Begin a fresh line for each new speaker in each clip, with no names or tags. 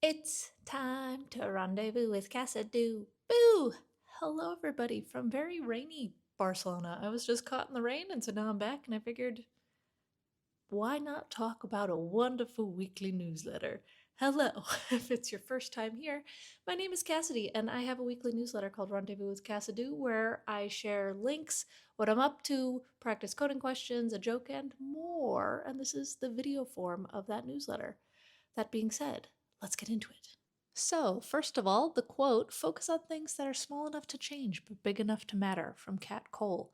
It's time to rendezvous with cassidoo. Boo! Hello, everybody, from very rainy Barcelona. I was just caught in the rain, and so now I'm back, and I figured, why not talk about a wonderful weekly newsletter? Hello, if it's your first time here, my name is Cassidy, and I have a weekly newsletter called Rendezvous with Cassidoo where I share links, what I'm up to, practice coding questions, a joke, and more. And this is the video form of that newsletter. That being said, let's get into it. So, first of all, the quote, focus on things that are small enough to change but big enough to matter, from Kat Cole.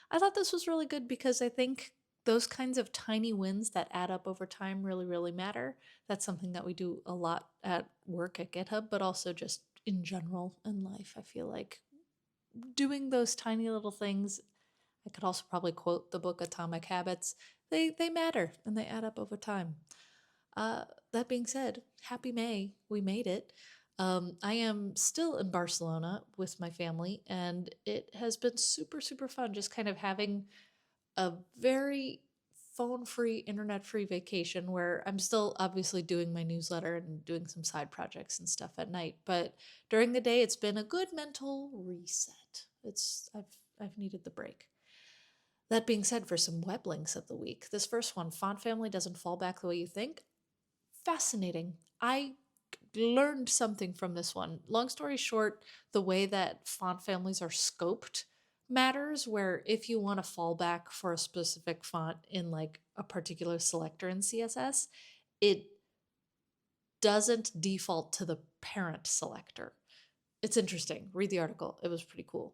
I thought this was really good because I think those kinds of tiny wins that add up over time really, really matter. That's something that we do a lot at work at GitHub, but also just in general in life. I feel like doing those tiny little things, I could also probably quote the book Atomic Habits, they matter and they add up over time. Uh, that being said, happy May. We made it. I am still in Barcelona with my family, and it has been super, super fun just kind of having a very phone free, internet free vacation where I'm still obviously doing my newsletter and doing some side projects and stuff at night. But during the day, it's been a good mental reset. I've needed the break. That being said, for some web links of the week, this first one, font family doesn't fall back the way you think. Fascinating. I learned something from this one. Long story short, the way that font families are scoped matters, where if you want to fall back for a specific font in like a particular selector in CSS, it doesn't default to the parent selector. It's interesting. Read the article. It was pretty cool.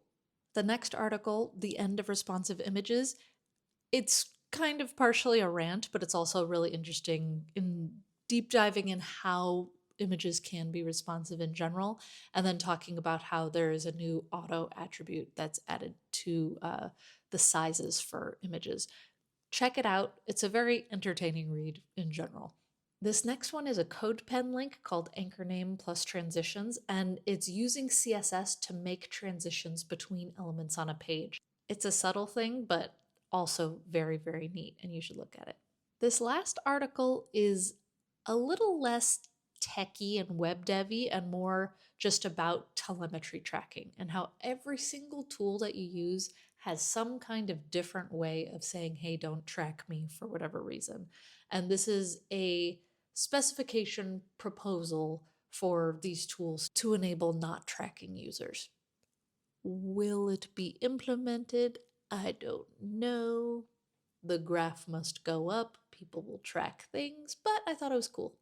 The next article, The End of Responsive Images, it's kind of partially a rant, but it's also really interesting in deep diving in how images can be responsive in general, and then talking about how there is a new auto attribute that's added to the sizes for images. Check it out. It's a very entertaining read in general. This next one is a CodePen link called Anchor Name plus Transitions, and it's using CSS to make transitions between elements on a page. It's a subtle thing, but also very, very neat, and you should look at it. This last article is a little less techy and web devy and more just about telemetry tracking and how every single tool that you use has some kind of different way of saying, hey, don't track me for whatever reason. And this is a specification proposal for these tools to enable not tracking users. Will it be implemented? I don't know. The graph must go up, people will track things, but I thought it was cool.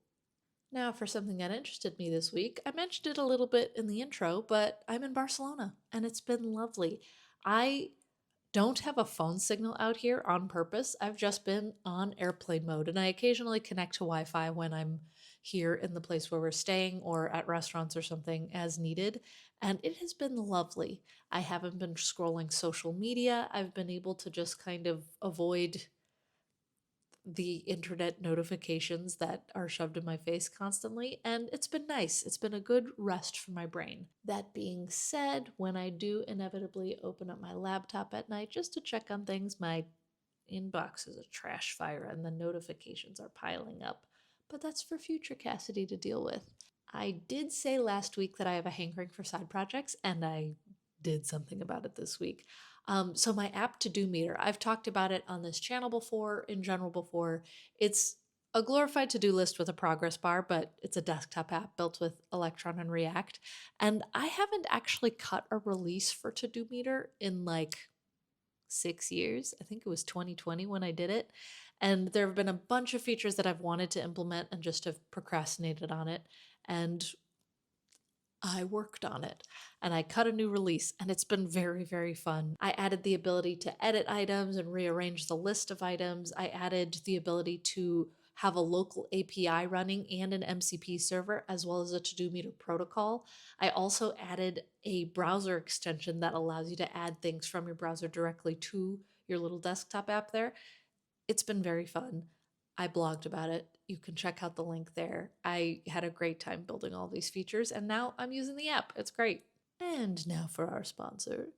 Now, for something that interested me this week, I mentioned it a little bit in the intro, but I'm in Barcelona and it's been lovely. I don't have a phone signal out here on purpose. I've just been on airplane mode, and I occasionally connect to Wi Fi when I'm here in the place where we're staying or at restaurants or something as needed. And it has been lovely. I haven't been scrolling social media. I've been able to just kind of avoid the internet notifications that are shoved in my face constantly, and it's been nice. It's been a good rest for my brain. That being said, when I do inevitably open up my laptop at night just to check on things, my inbox is a trash fire and the notifications are piling up. But that's for future Cassidy to deal with. I did say last week that I have a hankering for side projects, and I did something about it this week. So my app To Do Meter, I've talked about it on this channel before, in general before. It's a glorified to-do list with a progress bar, but it's a desktop app built with Electron and React. And I haven't actually cut a release for To Do Meter in like 6 years. I think it was 2020 when I did it. And there have been a bunch of features that I've wanted to implement and just have procrastinated on it. And I worked on it and I cut a new release, and it's been very, very fun. I added the ability to edit items and rearrange the list of items. I added the ability to have a local API running and an MCP server, as well as a To Do Meter protocol. I also added a browser extension that allows you to add things from your browser directly to your little desktop app there. It's been very fun. I blogged about it. You can check out the link there. I had a great time building all these features, and now I'm using the app. It's great. And now for our sponsor.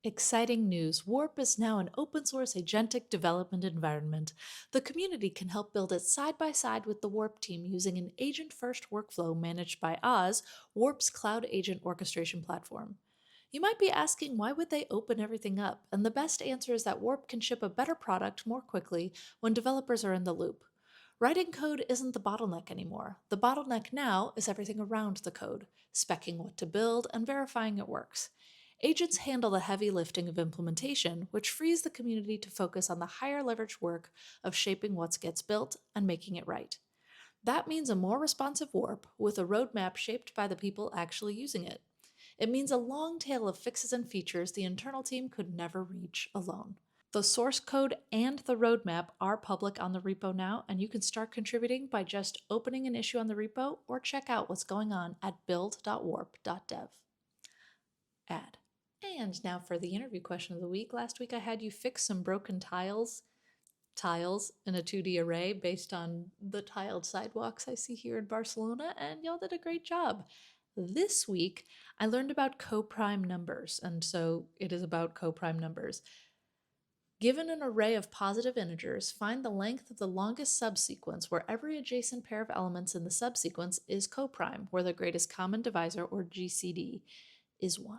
Exciting news. Warp is now an open source agentic development environment. The community can help build it side by side with the Warp team using an agent first workflow managed by Oz, Warp's cloud agent orchestration platform. You might be asking why would they open everything up? And the best answer is that Warp can ship a better product more quickly when developers are in the loop. Writing code isn't the bottleneck anymore. The bottleneck now is everything around the code, speccing what to build and verifying it works. Agents handle the heavy lifting of implementation, which frees the community to focus on the higher leverage work of shaping what gets built and making it right. That means a more responsive Warp with a roadmap shaped by the people actually using it. It means a long tail of fixes and features the internal team could never reach alone. The source code and the roadmap are public on the repo now, and you can start contributing by just opening an issue on the repo or check out what's going on at build.warp.dev. Add. And now for the interview question of the week. Last week I had you fix some broken tiles in a 2D array based on the tiled sidewalks I see here in Barcelona, and y'all did a great job. This week I learned about coprime numbers, and so it is about coprime numbers. Given an array of positive integers, find the length of the longest subsequence where every adjacent pair of elements in the subsequence is coprime, where the greatest common divisor, or GCD, is 1.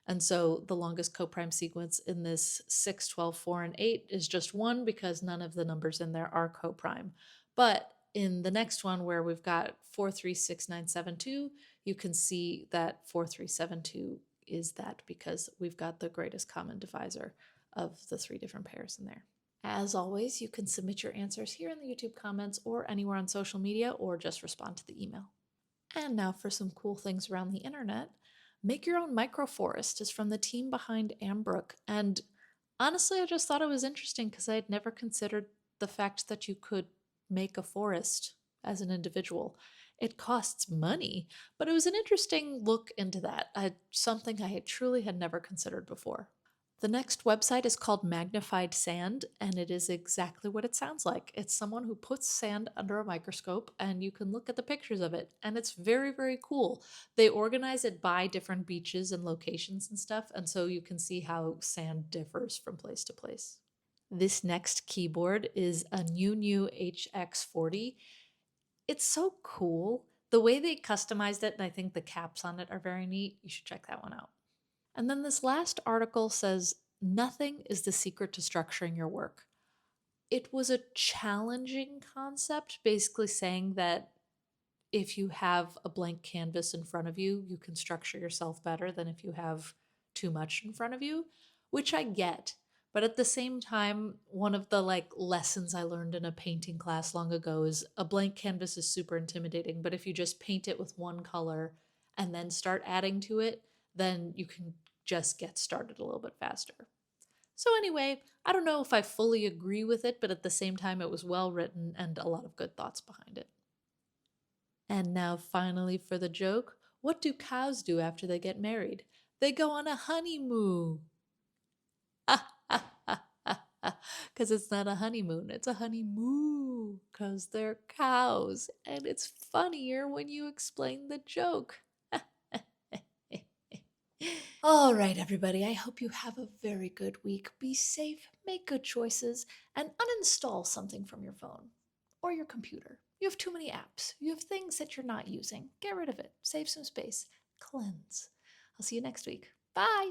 And so the longest coprime sequence in this 6, 12, 4, and 8 is just 1 because none of the numbers in there are coprime. But in the next one where we've got 4, 3, 6, 9, 7, 2, you can see that 4, 3, 7, 2 is that because we've got the greatest common divisor of the 3 different pairs in there. As always, you can submit your answers here in the YouTube comments or anywhere on social media, or just respond to the email. And now for some cool things around the internet. Make Your Own Microforest is from the team behind Ambrook, and honestly, I just thought it was interesting because I had never considered the fact that you could make a forest as an individual. It costs money, but it was an interesting look into that, something I truly had never considered before. The next website is called Magnified Sand, and it is exactly what it sounds like. It's someone who puts sand under a microscope, and you can look at the pictures of it, and it's very, very cool. They organize it by different beaches and locations and stuff, and so you can see how sand differs from place to place. This next keyboard is a new HX40. It's so cool. The way they customized it, and I think the caps on it are very neat. You should check that one out. And then this last article says, nothing is the secret to structuring your work. It was a challenging concept, basically saying that if you have a blank canvas in front of you, you can structure yourself better than if you have too much in front of you, which I get. But at the same time, one of the lessons I learned in a painting class long ago is a blank canvas is super intimidating, but if you just paint it with one color and then start adding to it, then you can just get started a little bit faster. So anyway, I don't know if I fully agree with it, but at the same time it was well written and a lot of good thoughts behind it. And now finally for the joke, what do cows do after they get married? They go on a honeymoon. Because it's not a honeymoon, it's a honeymoo, because they're cows, and it's funnier when you explain the joke. All right, everybody, I hope you have a very good week. Be safe, make good choices, and uninstall something from your phone or your computer. You have too many apps. You have things that you're not using. Get rid of it. Save some space. Cleanse. I'll see you next week. Bye.